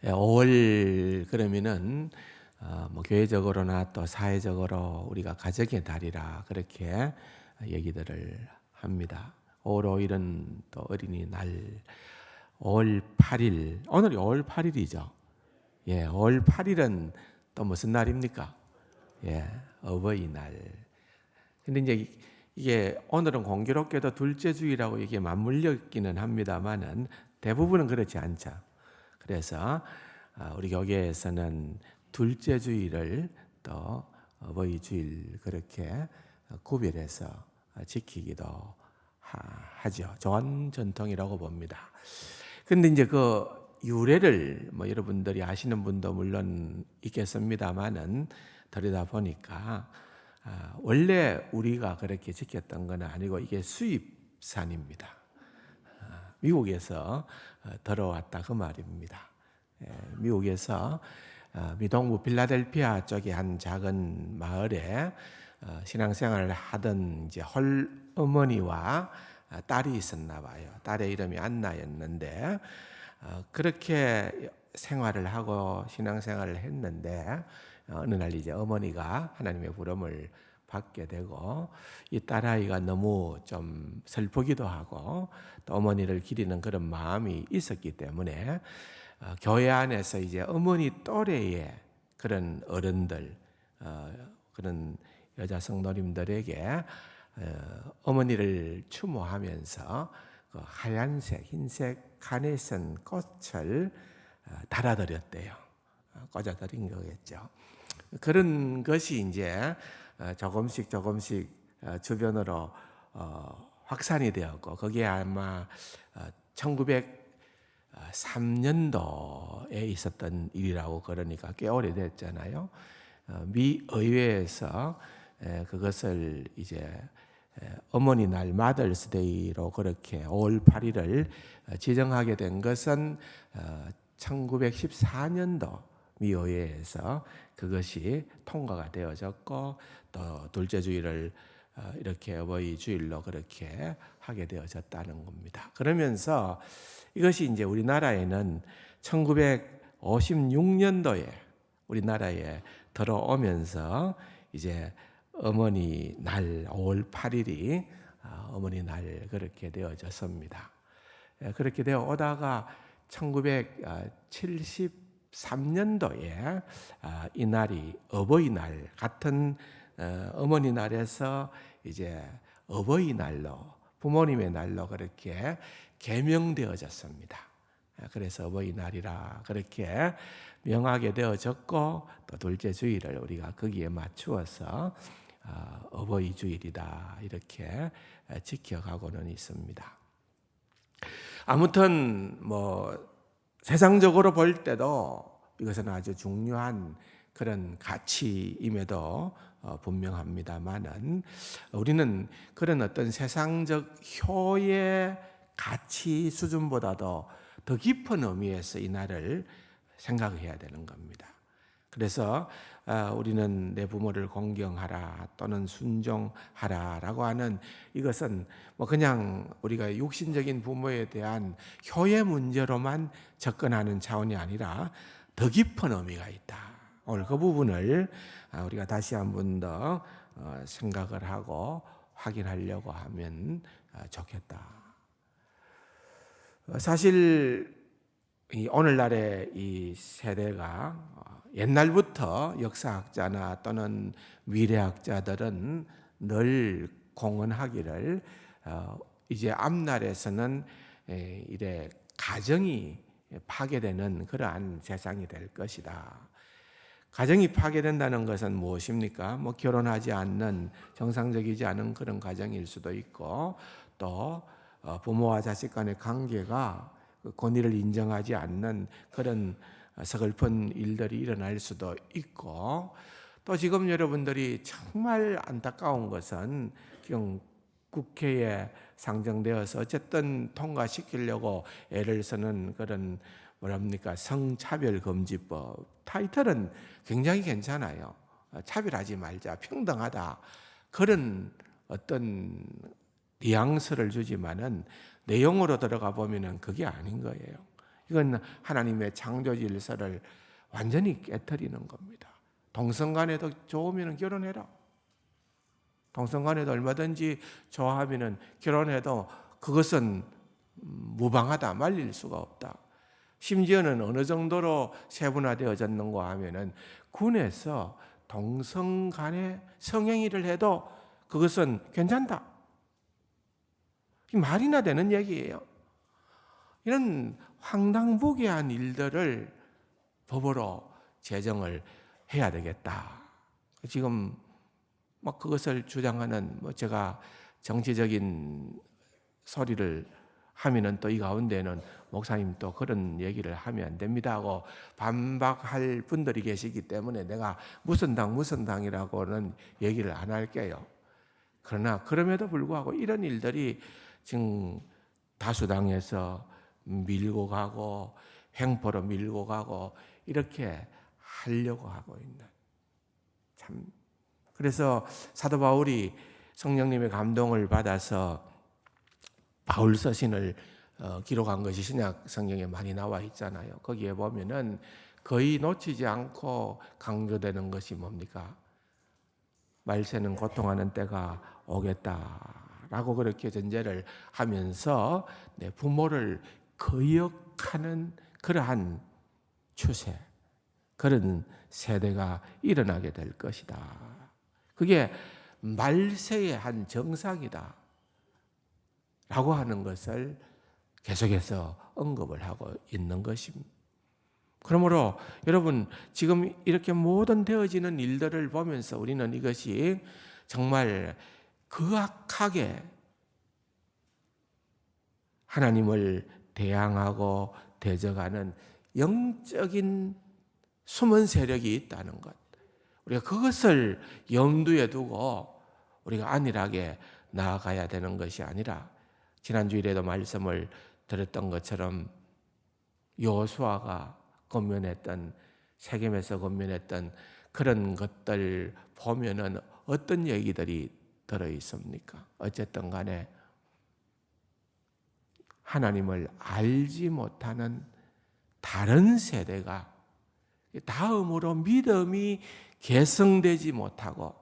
5월 그러면은 뭐 교회적으로나 또 사회적으로 우리가 가정의 달이라 그렇게 얘기들을 합니다. 5월 5일은 또 어린이날, 5월 8일, 오늘이 5월 8일이죠. 5월 8일은 또 무슨 날입니까? 어버이날. 근데 이제 이게 오늘은 공교롭게도 둘째 주일하고 이게 맞물려 있기는 합니다만은 대부분은 그렇지 않죠. 그래서 우리 교계에서는 둘째 주일을 또 어버이 주일 그렇게 구별해서 지키기도 하죠. 좋은 전통이라고 봅니다. 근데 이제 그 유래를 뭐 여러분들이 아시는 분도 물론 있겠습니다만은 들여다 보니까 원래 우리가 그렇게 지켰던 건 아니고 이게 수입산입니다. 미국에서 들어왔다 그 말입니다. 미국에서 미동부 필라델피아 쪽의 한 작은 마을에 신앙생활을 하던 이제 홀 어머니와 딸이 있었나 봐요. 딸의 이름이 안나였는데 그렇게 생활을 하고 신앙생활을 했는데 어느 날 이제 어머니가 하나님의 부름을 받게 되고 이 딸아이가 너무 좀 슬프기도 하고 또 어머니를 기리는 그런 마음이 있었기 때문에 교회 안에서 이제 어머니 또래의 그런 어른들, 그런 여자 성도님들에게 어머니를 추모하면서 그 하얀색, 흰색 카네이션 꽃을 달아드렸대요. 꽂아드린 거겠죠. 그런 것이 이제 조금씩 주변으로 확산이 되었고 거기에 아마 1903년도에 있었던 일이라고 그러니까 꽤 오래됐잖아요. 미 의회에서 그것을 이제 어머니 날 마더스데이로 그렇게 5월 8일을 지정하게 된 것은 1914년도 미 의회에서 그것이 통과가 되어졌고 또 둘째 주일을 이렇게 어버이 주일로 그렇게 하게 되어졌다는 겁니다. 그러면서 이것이 이제 우리나라에는 1956년도에 우리나라에 들어오면서 이제 어머니 날 5월 8일이 어머니 날 그렇게 되어졌습니다. 그렇게 되어 오다가 1973년도에 이 날이 어버이날 같은 어머니 날에서 이제 어버이날로 부모님의 날로 그렇게 개명되어졌습니다. 그래서 어버이날이라 그렇게 명하게 되어졌고 또 둘째 주일을 우리가 거기에 맞추어서 어버이 주일이다 이렇게 지켜가고는 있습니다. 아무튼 뭐 세상적으로 볼 때도 이것은 아주 중요한 그런 가치임에도 분명합니다만은 우리는 그런 어떤 세상적 효의 가치 수준보다도 더 깊은 의미에서 이 날을 생각해야 되는 겁니다. 그래서 우리는 내 부모를 공경하라 또는 순종하라라고 하는 이것은 뭐 그냥 우리가 육신적인 부모에 대한 효의 문제로만 접근하는 차원이 아니라 더 깊은 의미가 있다. 오늘 그 부분을 우리가 다시 한 번 더 생각을 하고 확인하려고 하면 좋겠다. 사실 오늘날의 이 세대가 옛날부터 역사학자나 또는 미래학자들은 늘 공언하기를 이제 앞날에서는 이래 가정이 파괴되는 그러한 세상이 될 것이다. 가정이 파괴된다는 것은 무엇입니까? 뭐 결혼하지 않는 정상적이지 않은 그런 가정일 수도 있고 또 부모와 자식 간의 관계가 권위를 인정하지 않는 그런 서글픈 일들이 일어날 수도 있고 또 지금 여러분들이 정말 안타까운 것은 지금 국회에 상정되어서 어쨌든 통과시키려고 애를 쓰는 그런 성차별금지법 타이틀은 굉장히 괜찮아요. 차별하지 말자, 평등하다 그런 어떤 뉘앙스를 주지만은 내용으로 들어가 보면은 그게 아닌 거예요. 이건 하나님의 창조 질서를 완전히 깨트리는 겁니다. 동성간에도 좋으면 결혼해라. 동성간에도 얼마든지 좋아하면 결혼해도 그것은 무방하다. 말릴 수가 없다. 심지어는 어느 정도로 세분화되어졌는가 하면은 군에서 동성간에 성행위를 해도 그것은 괜찮다. 이 말이나 되는 얘기예요. 이런 황당무계한 일들을 법으로 제정을 해야 되겠다. 지금 막 그것을 주장하는 제가 정치적인 소리를 하면은 또 이 가운데는 목사님 또 그런 얘기를 하면 안 됩니다 하고 반박할 분들이 계시기 때문에 내가 무슨 당이라고는 얘기를 안 할게요. 그러나 그럼에도 불구하고 이런 일들이 지금 다수당에서 밀고 가고 횡포로 밀고 가고 이렇게 하려고 하고 있는, 참. 그래서 사도 바울이 성령님의 감동을 받아서 바울 서신을 기록한 것이 신약 성경에 많이 나와 있잖아요. 거기에 보면은 거의 놓치지 않고 강조되는 것이 뭡니까? 말세는 고통하는 때가 오겠다라고 그렇게 전제를 하면서 내 부모를 거역하는 그러한 추세, 그런 세대가 일어나게 될 것이다. 그게 말세의 한 정상이다 라고 하는 것을 계속해서 언급을 하고 있는 것입니다. 그러므로 여러분, 지금 이렇게 모든 되어지는 일들을 보면서 우리는 이것이 정말 극악하게 하나님을 대항하고 대적하는 영적인 숨은 세력이 있다는 것, 우리가 그것을 염두에 두고 우리가 안일하게 나아가야 되는 것이 아니라, 지난주일에도 말씀을 드렸던 것처럼 여호수아가 권면했던, 세겜에서 권면했던 그런 것들 보면은 어떤 얘기들이 들어 있습니까? 어쨌든 간에 하나님을 알지 못하는 다른 세대가 다음으로 믿음이 개성되지 못하고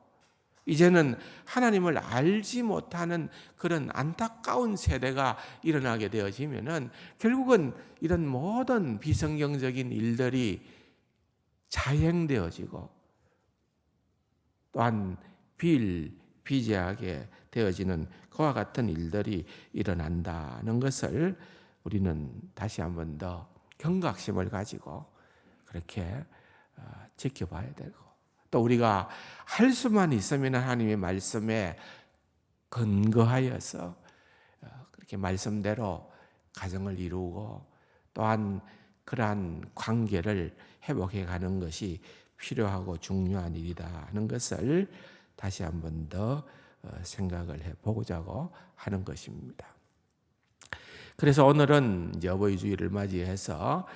이제는 하나님을 알지 못하는 그런 안타까운 세대가 일어나게 되어지면은 결국은 이런 모든 비성경적인 일들이 자행되어지고 또한 비일비재하게 되어지는 그와 같은 일들이 일어난다는 것을 우리는 다시 한 번 더 경각심을 가지고 그렇게 지켜봐야 되고, 또 우리가 할 수만 있으면 하나님의 말씀에 근거하여서 그렇게 말씀대로 가정을 이루고 또한 그러한 관계를 회복해 가는 것이 필요하고 중요한 일이다 하는 것을 다시 한 번 더 생각을 해보고자 하는 것입니다. 그래서 오늘은 이제 어버이 주일을 맞이해서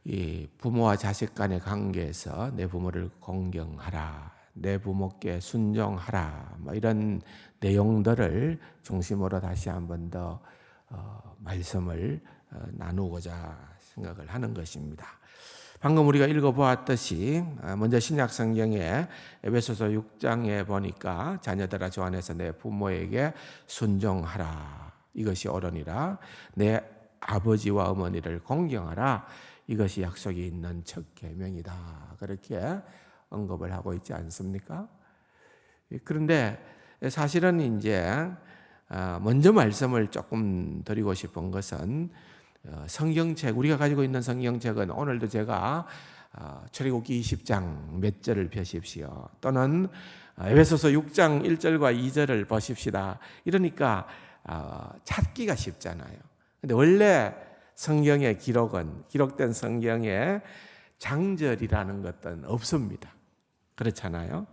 이 부모와 자식 간의 관계에서 내 부모를 공경하라, 내 부모께 순종하라, 이런 내용들을 중심으로 다시 한 번 더 말씀을 나누고자 생각을 하는 것입니다. 방금 우리가 읽어보았듯이 먼저 신약 성경에 에베소서 6장에 보니까 자녀들아 주 안에서 내 부모에게 순종하라, 이것이 옳으니라, 내 아버지와 어머니를 공경하라, 이것이 약속이 있는 첫 계명이다, 그렇게 언급을 하고 있지 않습니까? 그런데 사실은 이제 먼저 말씀을 조금 드리고 싶은 것은 성경책, 우리가 가지고 있는 성경책은 오늘도 제가 출애굽기 20장 몇 절을 펴십시오, 또는 에베소서 6장 1절과 2절을 보십시다, 이러니까 찾기가 쉽잖아요. 근데 원래 성경의 기록된 성경에 장절이라는 것은 없습니다. 그렇잖아요.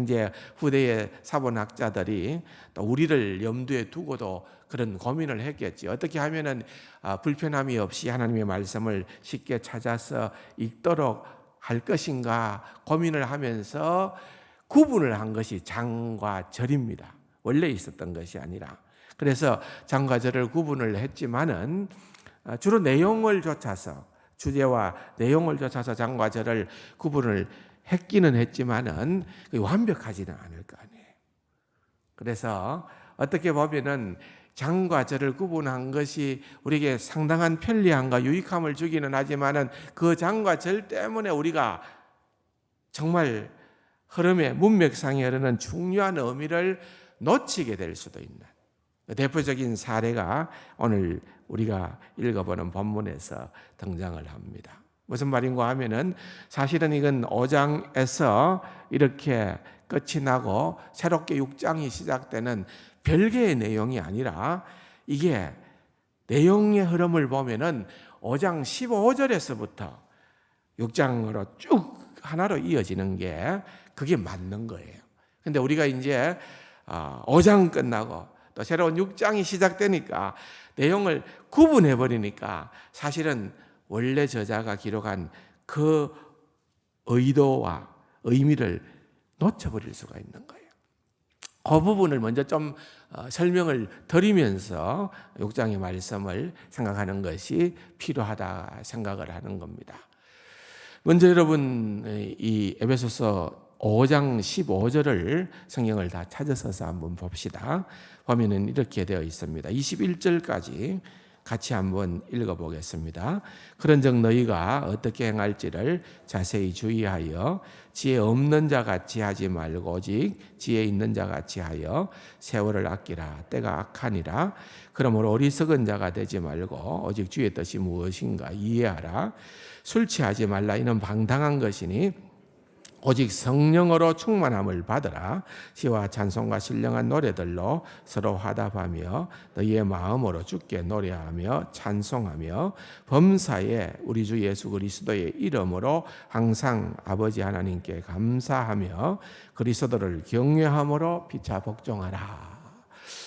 이제 후대의 사본학자들이 또 우리를 염두에 두고도 그런 고민을 했겠지. 어떻게 하면은 불편함이 없이 하나님의 말씀을 쉽게 찾아서 읽도록 할 것인가 고민을 하면서 구분을 한 것이 장과 절입니다. 원래 있었던 것이 아니라. 그래서 장과 절을 구분을 했지만은 주로 내용을 좇아서 주제와 내용을 좇아서 장과 절을 구분을 했기는 했지만은 완벽하지는 않을 거 아니에요. 그래서 어떻게 보면은 장과 절을 구분한 것이 우리에게 상당한 편리함과 유익함을 주기는 하지만은 그 장과 절 때문에 우리가 정말 흐름의 문맥상에 흐르는 중요한 의미를 놓치게 될 수도 있는 대표적인 사례가 오늘 우리가 읽어보는 본문에서 등장을 합니다. 무슨 말인가 하면은 사실은 이건 5장에서 이렇게 끝이 나고 새롭게 6장이 시작되는 별개의 내용이 아니라 이게 내용의 흐름을 보면은 5장 15절에서부터 6장으로 쭉 하나로 이어지는 게 그게 맞는 거예요. 근데 우리가 이제 5장 끝나고 또 새로운 6장이 시작되니까 내용을 구분해 버리니까 사실은 원래 저자가 기록한 그 의도와 의미를 놓쳐버릴 수가 있는 거예요. 그 부분을 먼저 좀 설명을 드리면서 6장의 말씀을 생각하는 것이 필요하다 생각을 하는 겁니다. 먼저 여러분 이 에베소서 5장 15절을 성경을 다 찾아서서 한번 봅시다. 보면은 이렇게 되어 있습니다. 21절까지 같이 한번 읽어보겠습니다. 그런즉 너희가 어떻게 행할지를 자세히 주의하여 지혜 없는 자 같이 하지 말고 오직 지혜 있는 자 같이 하여 세월을 아끼라. 때가 악하니라. 그러므로 어리석은 자가 되지 말고 오직 주의 뜻이 무엇인가 이해하라. 술 취하지 말라. 이는 방탕한 것이니 오직 성령으로 충만함을 받으라. 시와 찬송과 신령한 노래들로 서로 화답하며 너희의 마음으로 주께 노래하며 찬송하며 범사에 우리 주 예수 그리스도의 이름으로 항상 아버지 하나님께 감사하며 그리스도를 경외함으로 피차 복종하라.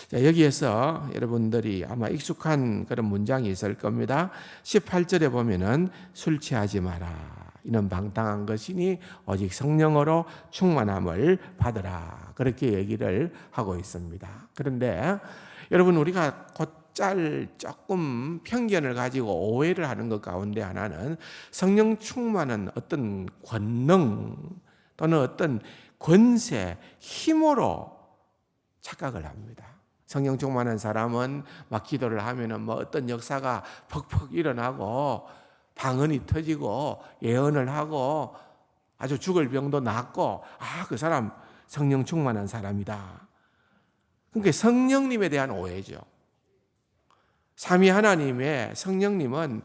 자, 여기에서 여러분들이 아마 익숙한 그런 문장이 있을 겁니다. 18절에 보면은 술 취하지 마라. 이는 방탕한 것이니 오직 성령으로 충만함을 받으라. 그렇게 얘기를 하고 있습니다. 그런데 여러분 우리가 곧잘 조금 편견을 가지고 오해를 하는 것 가운데 하나는 성령 충만은 어떤 권능 또는 어떤 권세, 힘으로 착각을 합니다. 성령 충만한 사람은 막 기도를 하면은 뭐 어떤 역사가 퍽퍽 일어나고 방언이 터지고 예언을 하고 아주 죽을 병도 낫고 그 사람 성령 충만한 사람이다. 그러니까 성령님에 대한 오해죠. 삼위 하나님의 성령님은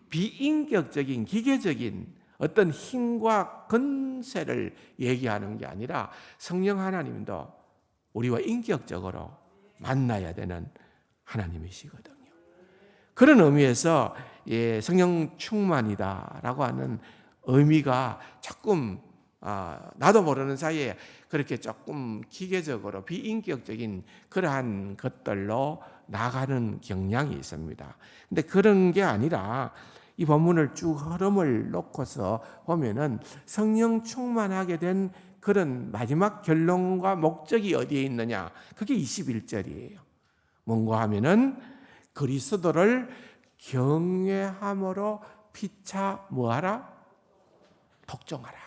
비인격적인 기계적인 어떤 힘과 권세를 얘기하는 게 아니라 성령 하나님도 우리와 인격적으로 만나야 되는 하나님이시거든요. 그런 의미에서 성령 충만이다라고 하는 의미가 조금 나도 모르는 사이에 그렇게 조금 기계적으로 비인격적인 그러한 것들로 나가는 경향이 있습니다. 근데 그런 게 아니라 이 본문을 쭉 흐름을 놓고서 보면은 성령 충만하게 된 그런 마지막 결론과 목적이 어디에 있느냐? 그게 21절이에요. 뭔가 하면은 그리스도를 경외함으로 피차 뭐하라? 복종하라.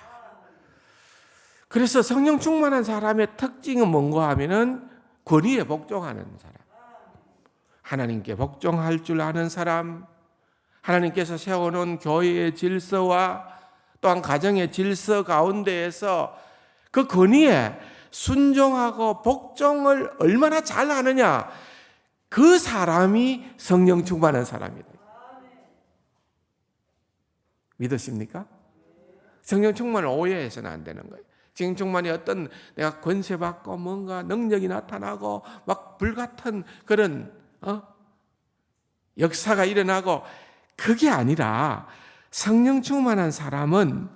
그래서 성령 충만한 사람의 특징은 뭔가 하면은 권위에 복종하는 사람. 하나님께 복종할 줄 아는 사람, 하나님께서 세워놓은 교회의 질서와 또한 가정의 질서 가운데에서 그 권위에 순종하고 복종을 얼마나 잘 하느냐, 그 사람이 성령 충만한 사람이다. 믿으십니까? 성령 충만을 오해해서는 안 되는 거예요. 성령 충만이 어떤 내가 권세받고 뭔가 능력이 나타나고 막 불같은 그런 역사가 일어나고 그게 아니라 성령 충만한 사람은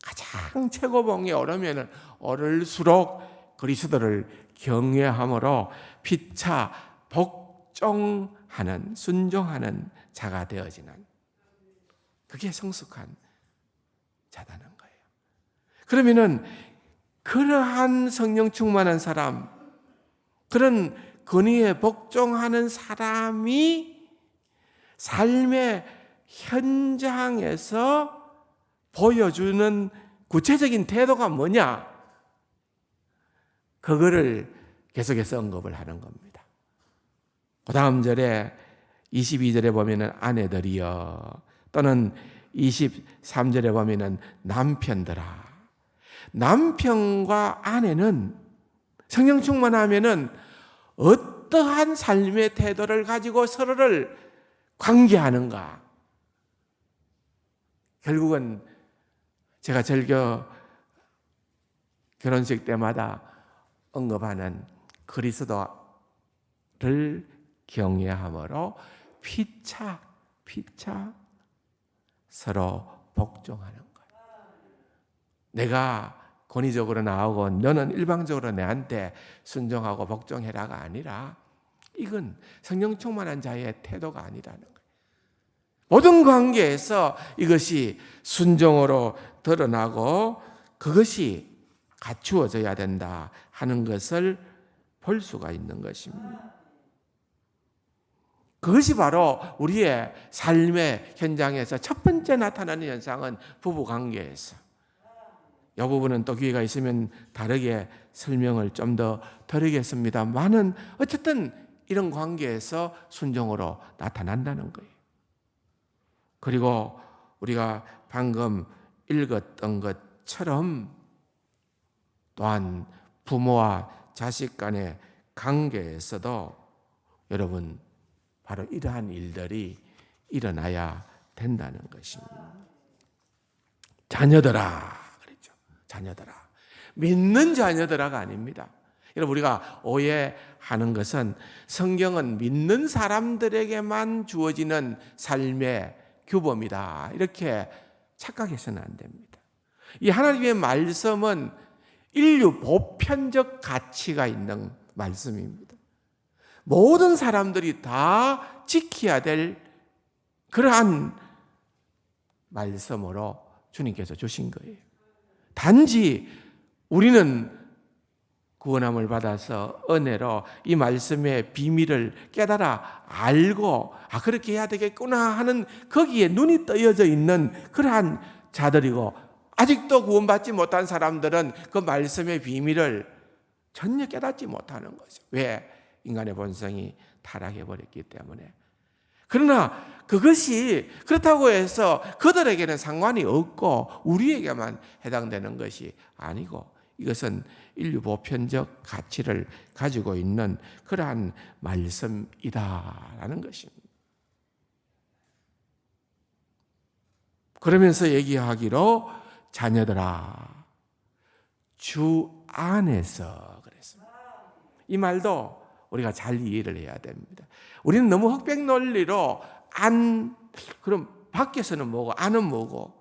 가장 최고봉에 오르면 오를수록 그리스도를 경외함으로 피차 복종하는 순종하는 자가 되어지는, 그게 성숙한 자다는 거예요. 그러면은 그러한 성령 충만한 사람, 그런 권위에 복종하는 사람이 삶의 현장에서 보여주는 구체적인 태도가 뭐냐? 그거를 계속해서 언급을 하는 겁니다. 그 다음 절에 22절에 보면은 아내들이여, 또는 23절에 보면은 남편들아. 남편과 아내는 성령 충만하면은 어떠한 삶의 태도를 가지고 서로를 관계하는가? 결국은 제가 절교 결혼식 때마다 언급하는 그리스도를 경외함으로 피차 서로 복종하는 거예요. 내가 권위적으로 나오고 너는 일방적으로 내한테 순종하고 복종해라가 아니라 이건 성령 충만한 자의 태도가 아니라는 거예요. 모든 관계에서 이것이 순종으로 드러나고 그것이 갖추어져야 된다 하는 것을 볼 수가 있는 것입니다. 그것이 바로 우리의 삶의 현장에서 첫 번째 나타나는 현상은 부부관계에서. 이 부분은 또 기회가 있으면 다르게 설명을 좀 더 드리겠습니다만은 어쨌든 이런 관계에서 순종으로 나타난다는 거예요. 그리고 우리가 방금 읽었던 것처럼 또한 부모와 자식 간의 관계에서도 여러분 바로 이러한 일들이 일어나야 된다는 것입니다. 자녀들아 그랬죠. 자녀들아. 믿는 자녀들아가 아닙니다. 여러분 우리가 오해하는 것은 성경은 믿는 사람들에게만 주어지는 삶의 규범이다. 이렇게 착각해서는 안 됩니다. 이 하나님의 말씀은 인류 보편적 가치가 있는 말씀입니다. 모든 사람들이 다 지켜야 될 그러한 말씀으로 주님께서 주신 거예요. 단지 우리는 구원함을 받아서 은혜로 이 말씀의 비밀을 깨달아 알고 그렇게 해야 되겠구나 하는 거기에 눈이 떠여져 있는 그러한 자들이고 아직도 구원받지 못한 사람들은 그 말씀의 비밀을 전혀 깨닫지 못하는 거죠. 왜? 인간의 본성이 타락해버렸기 때문에. 그러나 그것이 그렇다고 해서 그들에게는 상관이 없고 우리에게만 해당되는 것이 아니고 이것은 인류 보편적 가치를 가지고 있는 그러한 말씀이다라는 것입니다. 그러면서 얘기하기로 자녀들아 주 안에서 그랬습니다. 이 말도 우리가 잘 이해를 해야 됩니다. 우리는 너무 흑백 논리로 그럼 밖에서는 뭐고 안은 뭐고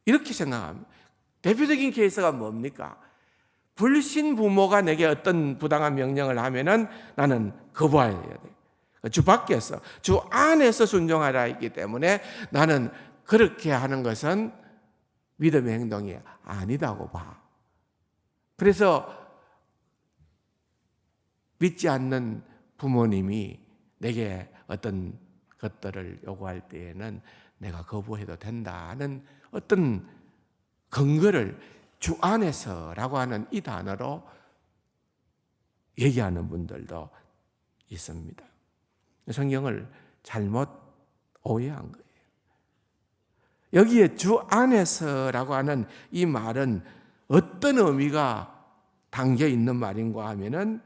이렇게 생각합니다. 대표적인 케이스가 뭡니까? 불신 부모가 내게 어떤 부당한 명령을 하면은 나는 거부해야 돼. 주 밖에서, 주 안에서 순종하라 했기 때문에 나는 그렇게 하는 것은 믿음의 행동이 아니다고 봐. 그래서 믿지 않는 부모님이 내게 어떤 것들을 요구할 때에는 내가 거부해도 된다는 어떤 근거를 주 안에서라고 하는 이 단어로 얘기하는 분들도 있습니다. 성경을 잘못 오해한 거예요. 여기에 주 안에서라고 하는 이 말은 어떤 의미가 담겨 있는 말인가 하면은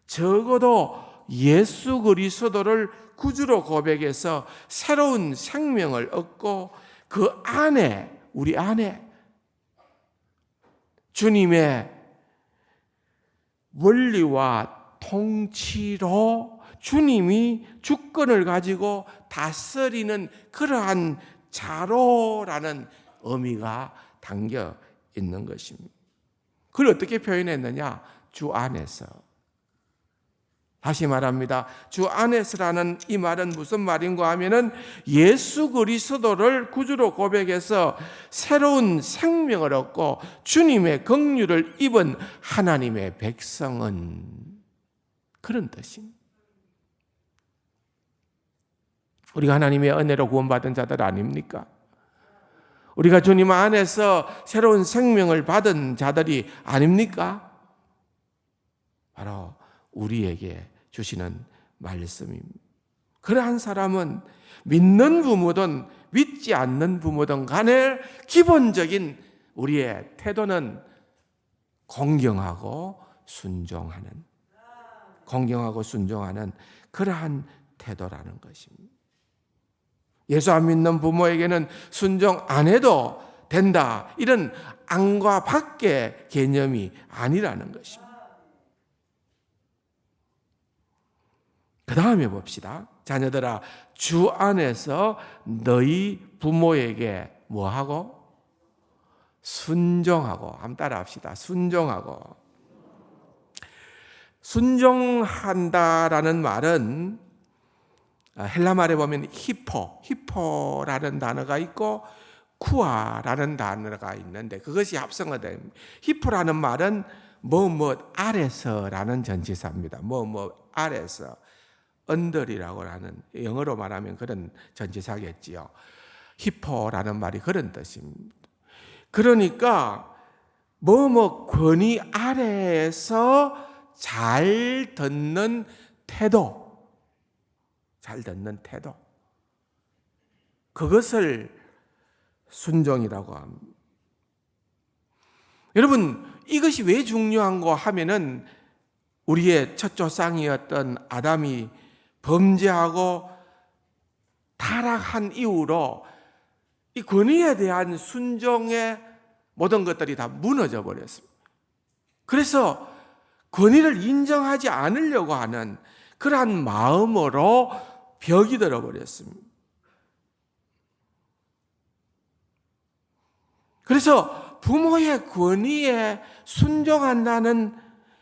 적어도 예수 그리스도를 구주로 고백해서 새로운 생명을 얻고 그 안에 우리 안에 주님의 원리와 통치로 주님이 주권을 가지고 다스리는 그러한 자로라는 의미가 담겨 있는 것입니다. 그걸 어떻게 표현했느냐? 주 안에서. 다시 말합니다. 주 안에서라는 이 말은 무슨 말인가 하면은 예수 그리스도를 구주로 고백해서 새로운 생명을 얻고 주님의 긍휼을 입은 하나님의 백성은 그런 뜻입니다. 우리가 하나님의 은혜로 구원받은 자들 아닙니까? 우리가 주님 안에서 새로운 생명을 받은 자들이 아닙니까? 바로 우리에게 주시는 말씀입니다. 그러한 사람은 믿는 부모든 믿지 않는 부모든 간에 기본적인 우리의 태도는 공경하고 순종하는 그러한 태도라는 것입니다. 예수 안 믿는 부모에게는 순종 안 해도 된다, 이런 안과 밖의 개념이 아니라는 것입니다. 그 다음에 봅시다. 자녀들아, 주 안에서 너희 부모에게 뭐하고? 순종하고. 한번 따라합시다. 순종하고. 순종한다라는 말은 헬라 말에 보면 히포라는 단어가 있고 쿠아라는 단어가 있는데 그것이 합성어됩니다. 히포라는 말은 뭐뭐 아래서라는 전치사입니다. 뭐뭐 아래서, 언더리라고 하는, 영어로 말하면 그런 전치사겠지요. 히포라는 말이 그런 뜻입니다. 그러니까 뭐뭐 권위 아래에서 잘 듣는 태도, 그것을 순종이라고 합니다. 여러분, 이것이 왜 중요한가 하면은 우리의 첫 조상이었던 아담이 범죄하고 타락한 이후로 이 권위에 대한 순종의 모든 것들이 다 무너져 버렸습니다. 그래서 권위를 인정하지 않으려고 하는 그러한 마음으로 벽이 들어버렸습니다. 그래서 부모의 권위에 순종한다는,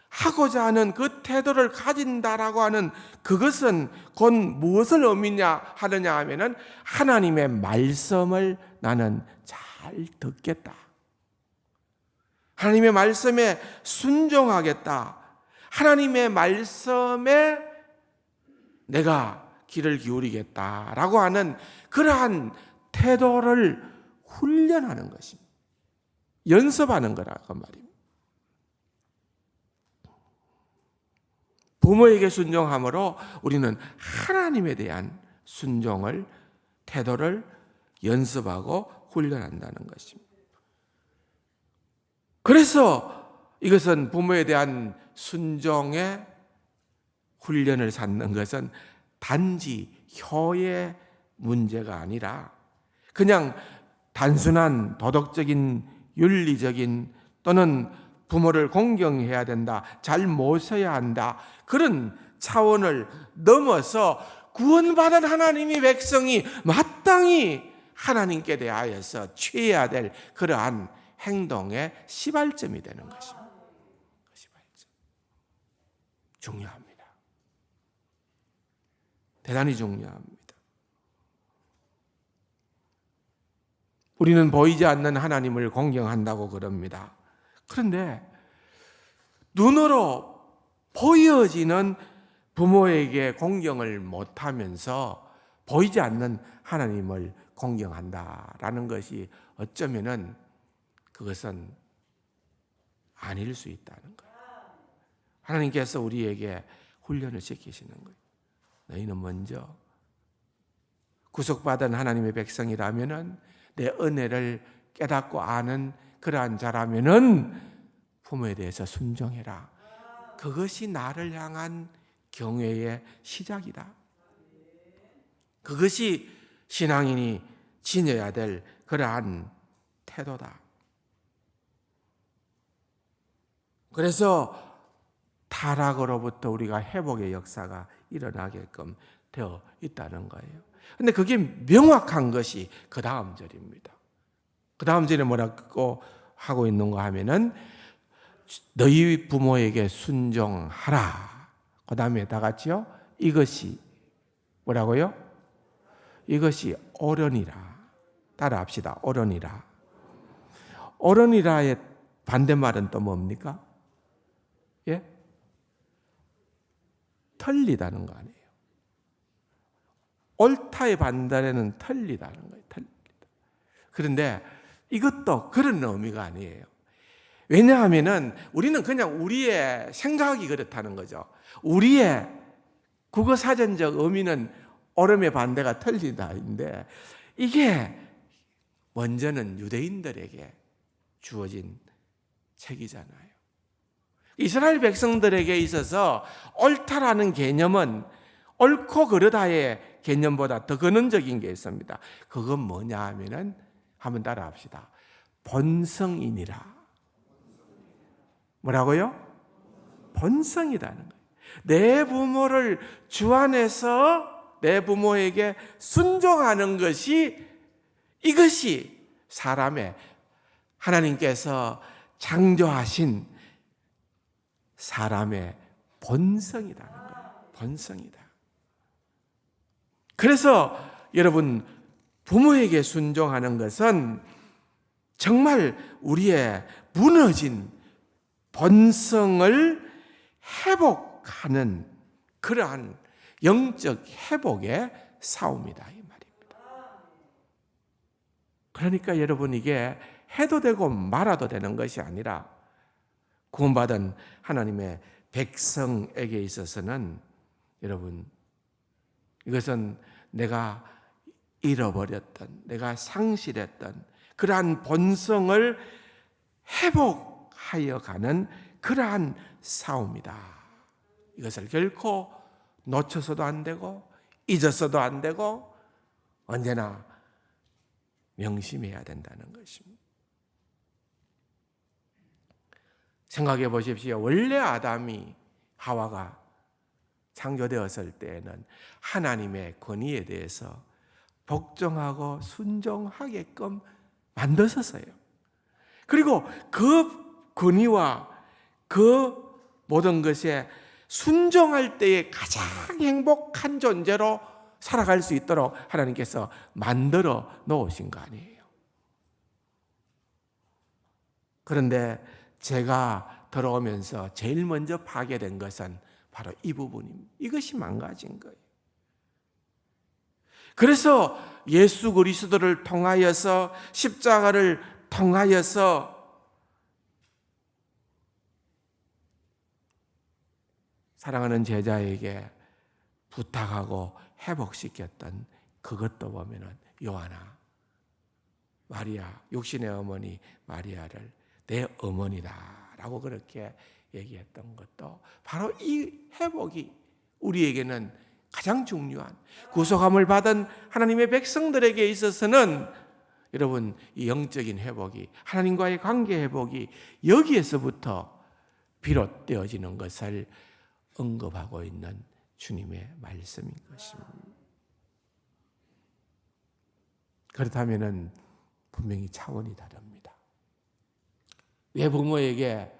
하고자 하는 그 태도를 가진다라고 하는 그것은 곧 무엇을 하느냐 하면은 하나님의 말씀을 나는 잘 듣겠다, 하나님의 말씀에 순종하겠다, 하나님의 말씀에 내가 귀를 기울이겠다라고 하는 그러한 태도를 훈련하는 것입니다. 연습하는 거라고 말입니다. 부모에게 순종함으로 우리는 하나님에 대한 순종을, 태도를 연습하고 훈련한다는 것입니다. 그래서 이것은 부모에 대한 순종의 훈련을 쌓는 것은 단지 혀의 문제가 아니라 그냥 단순한 도덕적인, 윤리적인, 또는 부모를 공경해야 된다, 잘 모셔야 한다, 그런 차원을 넘어서 구원받은 하나님의 백성이 마땅히 하나님께 대하여서 취해야 될 그러한 행동의 시발점이 되는 것입니다. 시발점. 중요합니다. 대단히 중요합니다. 우리는 보이지 않는 하나님을 공경한다고 그럽니다. 그런데 눈으로 보여지는 부모에게 공경을 못하면서 보이지 않는 하나님을 공경한다라는 것이 어쩌면은 그것은 아닐 수 있다는 거예요. 하나님께서 우리에게 훈련을 시키시는 거예요. 너희는 먼저 구속받은 하나님의 백성이라면은, 내 은혜를 깨닫고 아는 그러한 자라면은 부모에 대해서 순종해라. 그것이 나를 향한 경외의 시작이다. 그것이 신앙인이 지녀야 될 그러한 태도다. 그래서 타락으로부터 우리가 회복의 역사가 일어나게끔 되어 있다는 거예요. 근데 그게 명확한 것이 그 다음 절입니다. 그 다음 절에 뭐라고 하고 있는가 하면은 너희 부모에게 순종하라. 그 다음에 다 같이요. 이것이 뭐라고요? 이것이 옳으니라. 따라합시다. 옳으니라. 옳으니라의 반대말은 또 뭡니까? 예? 틀리다는 거 아니에요. 옳다의 반대는 틀리다는 거예요. 틀리다. 그런데 이것도 그런 의미가 아니에요. 왜냐하면은 우리는 그냥 우리의 생각이 그렇다는 거죠. 우리의 국어 사전적 의미는 옳음의 반대가 틀리다인데, 이게 먼저는 유대인들에게 주어진 책이잖아요. 이스라엘 백성들에게 있어서 옳다라는 개념은 옳고 그르다의 개념보다 더 근원적인 게 있습니다. 그건 뭐냐 하면은, 한번 따라합시다. 본성이니라. 뭐라고요? 본성이라는 거예요. 내 부모를 주안해서 내 부모에게 순종하는 것이, 이것이 사람의, 하나님께서 창조하신 사람의 본성이라는 거예요. 본성이다. 그래서 여러분, 부모에게 순종하는 것은 정말 우리의 무너진 본성을 회복하는 그러한 영적 회복의 싸움이다, 이 말입니다. 그러니까 여러분, 이게 해도 되고 말아도 되는 것이 아니라 구원받은 하나님의 백성에게 있어서는, 여러분, 이것은 내가 잃어버렸던, 내가 상실했던 그러한 본성을 회복하여 가는 그러한 싸움이다. 이것을 결코 놓쳐서도 안 되고 잊어서도 안 되고 언제나 명심해야 된다는 것입니다. 생각해 보십시오. 원래 아담이, 하와가 창조되었을 때에는 하나님의 권위에 대해서 복종하고 순종하게끔 만드셨어요. 그리고 그 권위와 그 모든 것에 순종할 때에 가장 행복한 존재로 살아갈 수 있도록 하나님께서 만들어 놓으신 거 아니에요. 그런데 제가 들어오면서 제일 먼저 파괴된 것은 바로 이 부분입니다. 이것이 망가진 거예요. 그래서 예수 그리스도를 통하여서, 십자가를 통하여서 사랑하는 제자에게 부탁하고 회복시켰던 그것도 보면은 요하나, 마리아, 육신의 어머니 마리아를 내 어머니다라고 그렇게 얘기했던 것도 바로 이 회복이 우리에게는 가장 중요한, 구속함을 받은 하나님의 백성들에게 있어서는 여러분, 이 영적인 회복이, 하나님과의 관계 회복이 여기에서부터 비롯되어지는 것을 언급하고 있는 주님의 말씀인 것입니다. 그렇다면 분명히 차원이 다릅니다. 왜 부모에게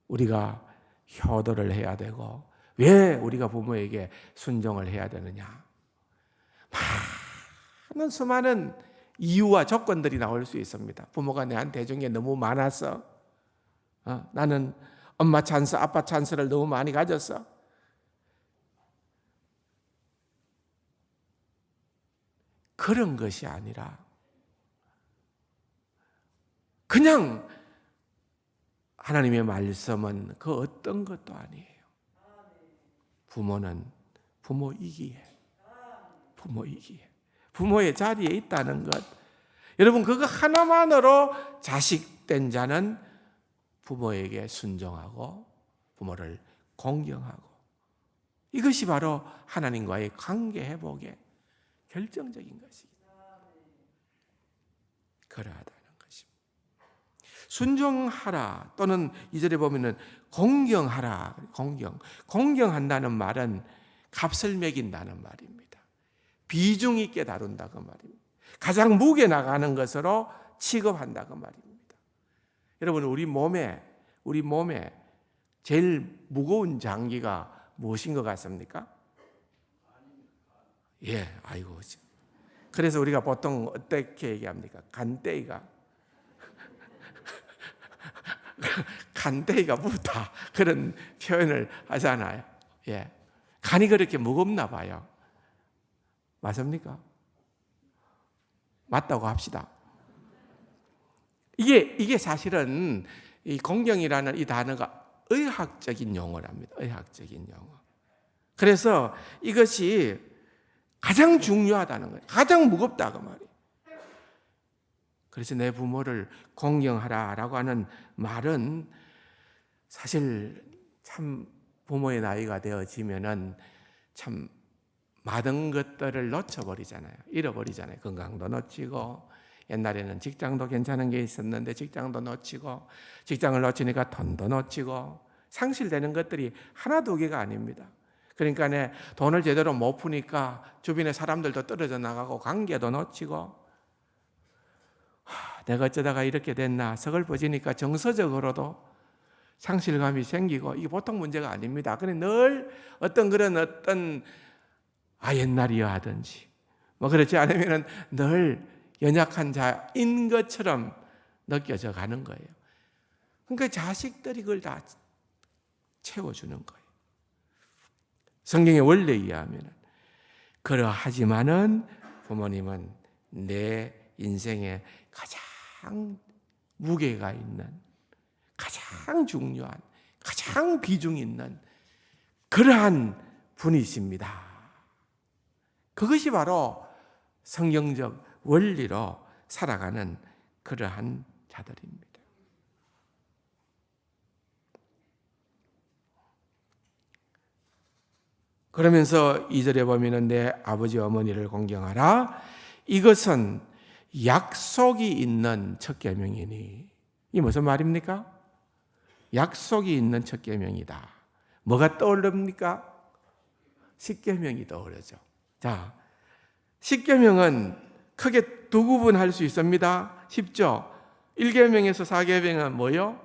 우리가 효도를 해야 되고, 왜 우리가 부모에게 순종을 해야 되느냐? 많은 수많은 이유와 조건들이 나올 수 있습니다. 부모가 내한테 해준 게 너무 많아서, 나는 엄마 찬스, 아빠 찬스를 너무 많이 가졌어. 그런 것이 아니라 그냥 하나님의 말씀은 그 어떤 것도 아니에요. 부모는 부모이기에, 부모의 자리에 있다는 것. 여러분, 그거 하나만으로 자식된 자는 부모에게 순종하고 부모를 공경하고, 이것이 바로 하나님과의 관계 회복의 결정적인 것입니다. 그러하다는 것입니다. 순종하라, 또는 2절에 보면은 공경하라. 공경한다는 말은 값을 매긴다는 말입니다. 비중 있게 다룬다 그 말입니다. 가장 무게 나가는 것으로 취급한다 그 말입니다. 여러분, 우리 몸에 제일 무거운 장기가 무엇인 것 같습니까? 예, 아이고. 그래서 우리가 보통 어떻게 얘기합니까? 간대기가 무다, 그런 표현을 하잖아요. 예, 간이 그렇게 무겁나 봐요. 맞습니까? 맞다고 합시다. 이게 사실은 이 공경이라는 이 단어가 의학적인 용어랍니다. 의학적인 용어. 그래서 이것이 가장 중요하다는 거예요. 가장 무겁다 그 말이에요. 그래서 내 부모를 공경하라라고 하는 말은 사실 참 부모의 나이가 되어지면은 참 많은 것들을 놓쳐버리잖아요. 잃어버리잖아요. 건강도 놓치고, 옛날에는 직장도 괜찮은 게 있었는데 직장도 놓치고, 직장을 놓치니까 돈도 놓치고, 상실되는 것들이 하나 두 개가 아닙니다. 그러니까 내 돈을 제대로 못 푸니까 주변의 사람들도 떨어져 나가고, 관계도 놓치고, 내가 어쩌다가 이렇게 됐나 서글퍼지니까 정서적으로도 상실감이 생기고, 이게 보통 문제가 아닙니다. 그래 늘 어떤 옛날이여 하든지, 그렇지 않으면 늘 연약한 자인 것처럼 느껴져 가는 거예요. 그러니까 자식들이 그걸 다 채워주는 거예요. 성경의 원리에 의하면 그러하지만은 부모님은 내 인생에 가장 무게가 있는, 가장 중요한, 가장 비중 있는 그러한 분이십니다. 그것이 바로 성경적 원리로 살아가는 그러한 자들입니다. 그러면서 2절에 보면은 내 아버지 어머니를 공경하라. 이것은 약속이 있는 첫 계명이니. 이 무슨 말입니까? 약속이 있는 첫 계명이다. 뭐가 떠오릅니까? 십계명이 떠오르죠. 자, 십계명은 크게 두 구분할 수 있습니다. 쉽죠? 1계명에서 4계명은 뭐요?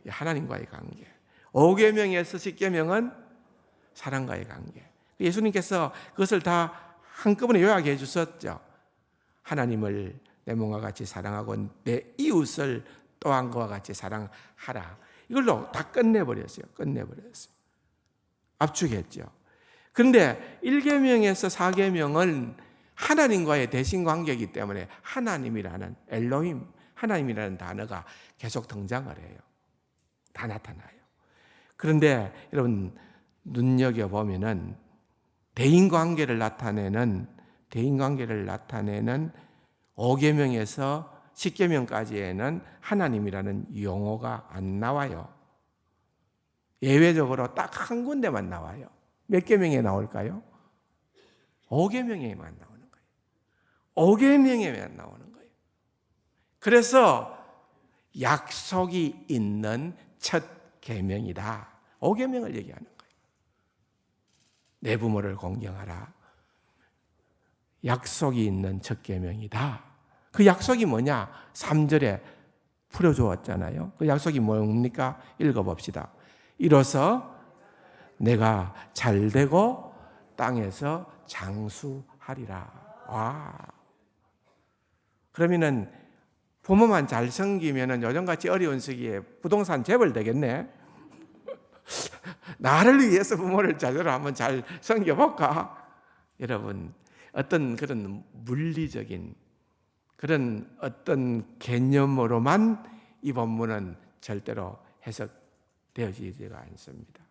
하나님과의 관계. 5계명에서 10계명은 사랑과의 관계. 예수님께서 그것을 다 한꺼번에 요약해 주셨죠. 하나님을 내 몸과 같이 사랑하고 내 이웃을 또한 그와 같이 사랑하라. 이걸로 다 끝내버렸어요. 압축했죠. 그런데 1계명에서 4계명은 하나님과의 대신 관계이기 때문에 하나님이라는 엘로힘, 하나님이라는 단어가 계속 등장을 해요. 다 나타나요. 그런데 여러분 눈여겨보면은 대인관계를 나타내는 5계명에서 10계명까지에는 하나님이라는 용어가 안 나와요. 예외적으로 딱 한 군데만 나와요. 몇 계명에 나올까요? 5계명에만 나오는 거예요. 5계명에만 나오는 거예요. 그래서 약속이 있는 첫 계명이다. 5계명을 얘기하는 거예요. 내 부모를 공경하라. 약속이 있는 첫 계명이다. 그 약속이 뭐냐? 3절에 풀어주었잖아요. 그 약속이 뭡니까? 읽어봅시다. 이로써 내가 잘되고 땅에서 장수하리라. 와. 그러면은 부모만 잘 섬기면은 요즘같이 어려운 시기에 부동산 재벌 되겠네. 나를 위해서 부모를 제대로 한번 잘 섬겨볼까? 여러분, 어떤 그런 물리적인 그런 어떤 개념으로만 이 본문은 절대로 해석되어지지가 않습니다.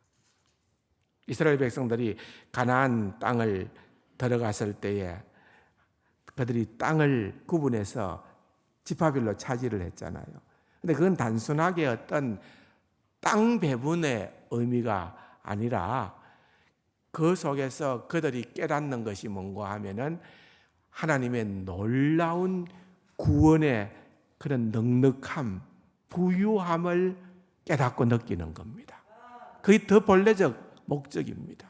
이스라엘 백성들이 가나안 땅을 들어갔을 때에 그들이 땅을 구분해서 지파별로 차지를 했잖아요. 근데 그건 단순하게 어떤 땅 배분의 의미가 아니라 그 속에서 그들이 깨닫는 것이 뭔가 하면은 하나님의 놀라운 구원의 그런 넉넉함, 부유함을 깨닫고 느끼는 겁니다. 그게 더 본래적 목적입니다.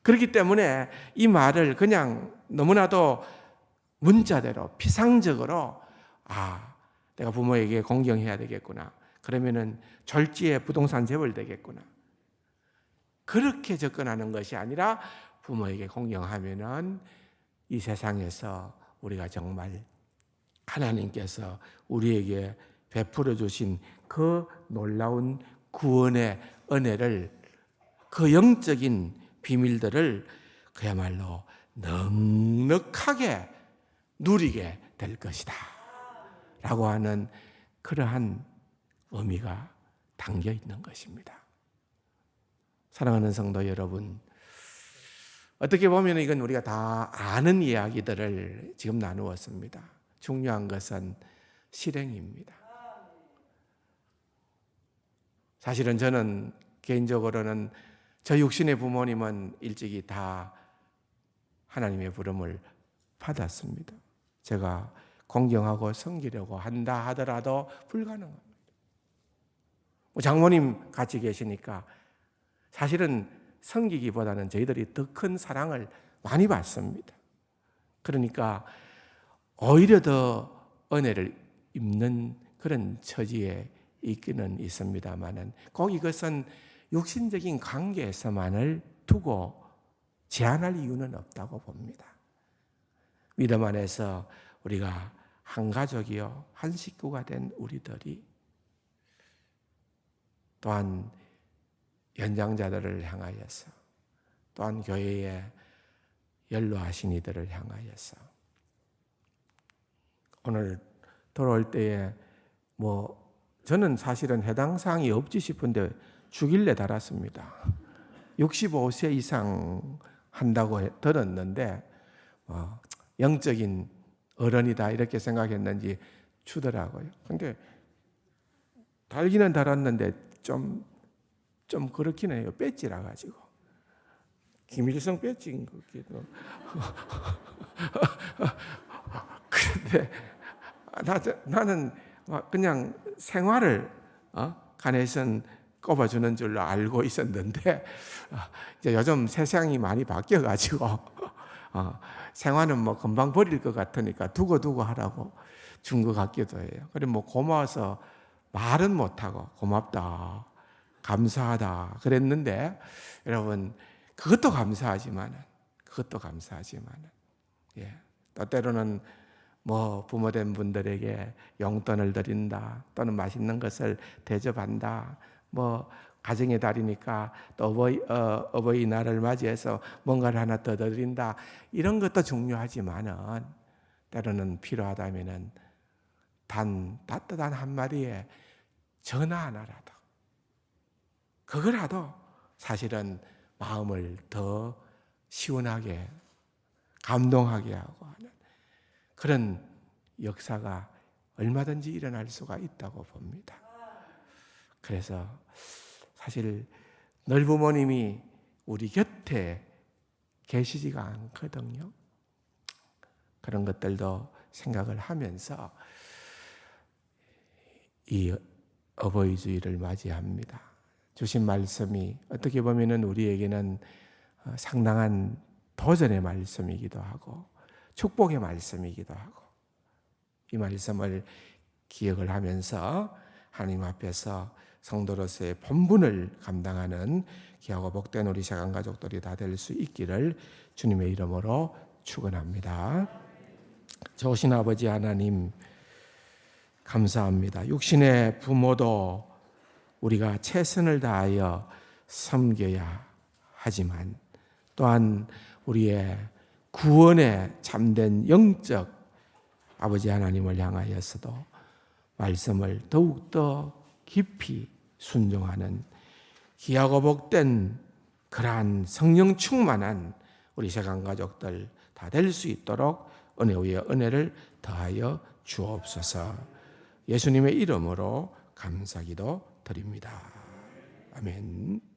그렇기 때문에 이 말을 그냥 너무나도 문자대로 피상적으로 내가 부모에게 공경해야 되겠구나. 그러면은 졸지에 부동산 재벌 되겠구나. 그렇게 접근하는 것이 아니라 부모에게 공경하면은 이 세상에서 우리가 정말 하나님께서 우리에게 베풀어 주신 그 놀라운 구원의 은혜를, 그 영적인 비밀들을 그야말로 넉넉하게 누리게 될 것이다 라고 하는 그러한 의미가 담겨 있는 것입니다. 사랑하는 성도 여러분, 어떻게 보면 이건 우리가 다 아는 이야기들을 지금 나누었습니다. 중요한 것은 실행입니다. 사실은 저는 개인적으로는 저 육신의 부모님은 일찍이 다 하나님의 부름을 받았습니다. 제가 공경하고 섬기려고 한다 하더라도 불가능합니다. 장모님 같이 계시니까 사실은 섬기기보다는 저희들이 더 큰 사랑을 많이 받습니다. 그러니까 오히려 더 은혜를 입는 그런 처지에 있기는 있습니다만은 꼭 이것은 육신적인 관계에서만을 두고 제한할 이유는 없다고 봅니다. 믿음 안에서 우리가 한 가족이요, 한 식구가 된 우리들이 또한 연장자들을 향하여서 또한 교회에 연로하신 이들을 향하여서 오늘 돌아올 때에 저는 사실은 해당 사항이 없지 싶은데 주길래 달았습니다. 65세 이상 한다고 들었는데 영적인 어른이다 이렇게 생각했는지 주더라고요. 근데 달기는 달았는데 좀 그렇긴 해요. 배지라 가지고. 김일성 배지인 것 같기도. 그런데 나는 그냥 생활을 간에선 꼽아주는 줄로 알고 있었는데 이제 요즘 세상이 많이 바뀌어가지고 생활은 금방 버릴 것 같으니까 두고 하라고 준 것 같기도 해요. 그리고 고마워서 말은 못하고 고맙다, 감사하다 그랬는데 여러분 그것도 감사하지만은 또 때로는 부모된 분들에게 용돈을 드린다 또는 맛있는 것을 대접한다 가정의 달이니까 또 어버이날을 맞이해서 뭔가를 하나 더 드린다 이런 것도 중요하지만은 때로는 필요하다면은 따뜻한 한마디에 전화 하나라도 그거라도 사실은 마음을 더 시원하게 감동하게 하고 하는 그런 역사가 얼마든지 일어날 수가 있다고 봅니다. 그래서 사실 늘 부모님이 우리 곁에 계시지가 않거든요. 그런 것들도 생각을 하면서 이 어버이 주일을 맞이합니다. 주신 말씀이 어떻게 보면은 우리에게는 상당한 도전의 말씀이기도 하고 축복의 말씀이기도 하고 이 말씀을 기억을 하면서 하나님 앞에서 성도로서의 본분을 감당하는 귀하고 복된 우리 세간 가족들이 다 될 수 있기를 주님의 이름으로 축원합니다. 좋으신 아버지 하나님 감사합니다. 육신의 부모도 우리가 최선을 다하여 섬겨야 하지만 또한 우리의 구원에 참된 영적 아버지 하나님을 향하여서도 말씀을 더욱더 깊이 순종하는 귀하고 복된 그러한 성령 충만한 우리 세간 가족들 다 될 수 있도록 은혜 위에 은혜를 더하여 주옵소서. 예수님의 이름으로 감사기도 드립니다. 아멘.